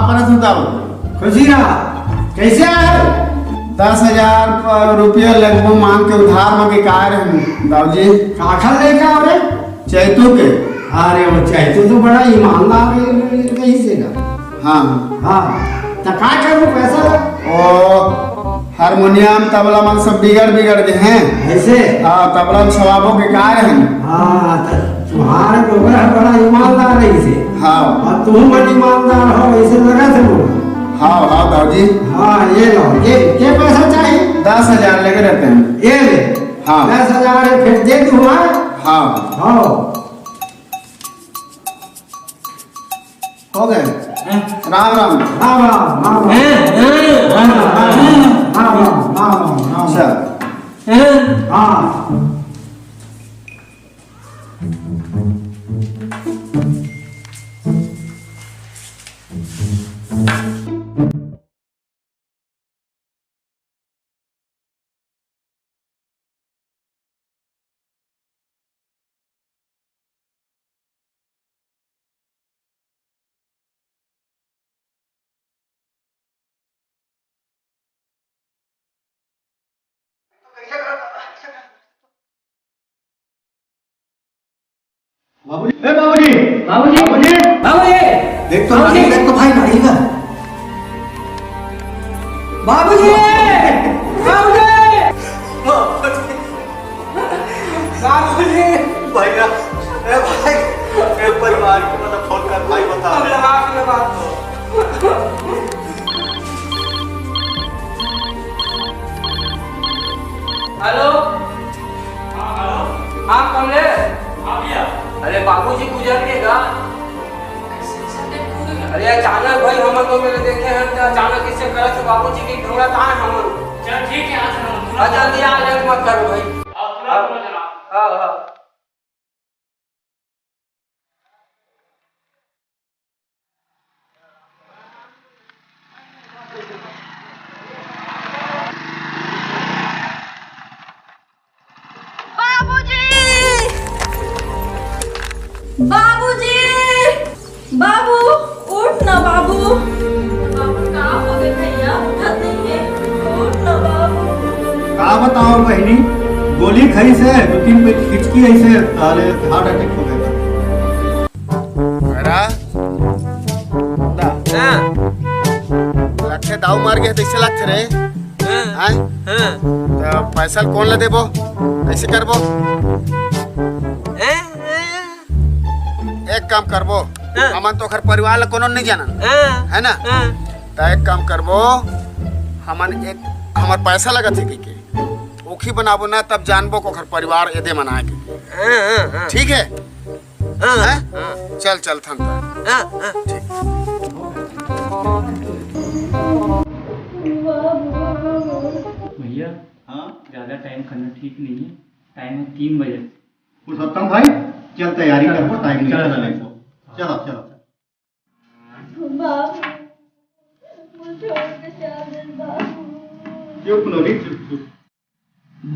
परत बताओ खुशी रहा कैसे आए 10,000 रुपया लगभग मांग के उधार में के कार दाऊजी काखल लेके आओ रे। चैतू के। अरे वो चैतू तो बड़ा ईमानदार है कहीं से ना। हाँ हाँ तो क्या करूँ पैसा ओ हारमोनियम तबला मन सब बिगड़ गए हैं ऐसे। हाँ तबला छवाबों के कार हैं। हाँ तो तुम्हारे डोगरा बड़ा ईमानदार है इसे। हाँ और तुम बड़ी ईमानदार हो ऐसे लगा थे वो। हाँ हाँ दाऊजी। हाँ ये लो ये पैसा चाहिए 10,000 लेके रहते हैं। ये ले। हाँ 10,000 है फिर दे दूँ। हाँ हाँ हो गए। राम राम। राम राम राम राम। अच्छा हाँ बाबूजी बाबूजी बाबूजी बाबूजी बाबूजी देख तो बाबूजी। देख तो भाई गाड़ी का बाबूजी बाबूजी बाबूजी भैया ए भाई ए परिवार को मतलब फोन कर भाई बता अब लगा के बात हेलो। हाँ हेलो। हाँ कमले। हाँ भैया। अरे बाबूजी गुजर गए का? अरे अचानक भाई हम तो मेरे देखे हैं तो अचानक इससे करे तो बाबूजी की ढूंढा कहाँ है हम। चल ठीक है आज जल्दी आ लेट मत करो भाई। हाँ हाँ बाबूजी बाबू उठ ना बाबू बाबू कहाँ हो गए भैया उठत नहीं है उठ ना बाबू का बताओ बहनी गोली खाई से 2-3 पे खिंचकी ऐसे ताले हार्ट अटैक हो गया मेरा दा लखे दाव मार गए कैसे लगते रे हैं तो पैसा कौन ला देबो कैसे करबो एक काम करबो हमन तो घर परिवार ला कोनो नहीं जानन है ना तो एक काम करबो हमन एक हमार पैसा लगा थे के ओखी बनाबो ना तब जानबो को घर परिवार एदे मनाए के ठीक है चल चल थम भैया हाँ ज़्यादा टाइम करना ठीक नहीं है। टाइम है 3 बजे। पुरुषोत्तम भाई चल तैयारी करबो टाइम नहीं चलो चलो चलो बाबू मुझे छोड़ के चल दे बाबू चुप नोरी चुप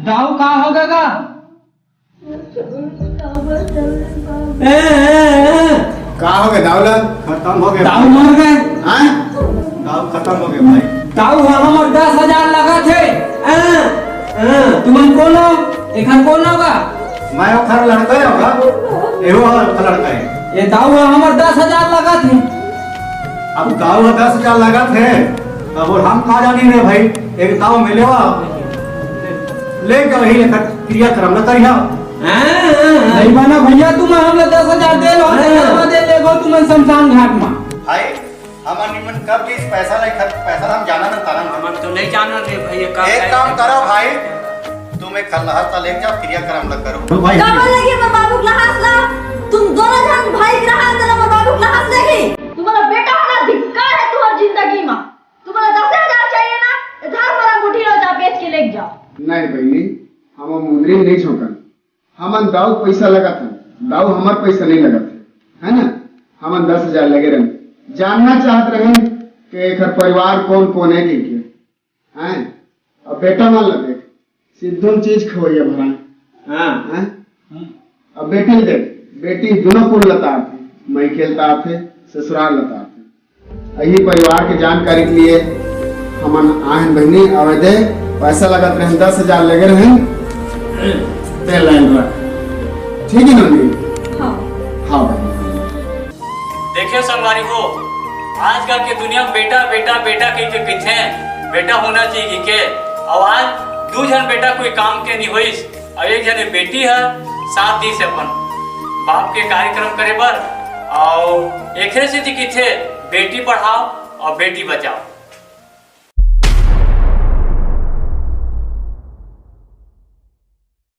दाऊ कहाँ हो गया? का हो गया दावला खत्म हो गया दाऊ मर गए। हैं दाव खत्म हो गया भाई दाऊ हम 10,000 लगा थे। तुम कौन हो? एखन कौन होगा? मैं ओखर लड़का होगा एहो लड़का है ये दाऊ हमार 10,000 लगा थे। अब दाव 10,000 लगा थे अब और हम कहा जानी रे भाई एक दाव मिले वा ले के वही क्रिया क्रम न करिया नहीं बना भैया तुम हमने 10,000 दे लो दे लेगो तुम शमशान घाट में। भाई हम निमन कब इस पैसा नहीं पैसा हम जाना ना तारा हम तो नहीं जाना रे भैया। एक काम करो भाई तुम एक खल्लाहर ता ले जाओ क्रिया क्रम न करो भाई कब लगी मैं बाबू क्लास ला तुम दोनों जन भाई क्लास देना मैं बाबू क्लास लेगी तुम्हारा बेटा होना धिक्कार है तुम्हारी जिंदगी में तुम्हारा 10,000 चाहिए ना इधर मेरा मुट्ठी लो जा बेच के ले जाओ नहीं बहनी हम मुंदरी नहीं छोकन हमन दाव पैसा लगा था दाव हमार पैसा नहीं लगा था है ना हमन 10,000 लगे रहे जानना चाहत रहे कि एक परिवार कौन कौन है क्या हैं अब बेटा मान लगे सिद्धून चीज खवैया भरा हैं अब बेटी देख बेटी दोनों पुल लता थे मैं खेलता थे ससुराल लता थे यही परिवार के जानकारी के लिए हमन आहन बहनी अवधे पैसा लगत रहे 10,000 लगे रहे ते लाइन रख ठीक है नंदी। हाँ हाँ बहनी देखिए संगवारी हो, आजकल के दुनिया में बेटा बेटा बेटा के किथे बेटा होना चाहिए के। और आज 2 जन बेटा कोई काम के नहीं होइस और 1 जन बेटी है साथ दी से अपन बाप के कार्यक्रम करे बर और एक से किथे बेटी पढ़ाओ और बेटी बचाओ।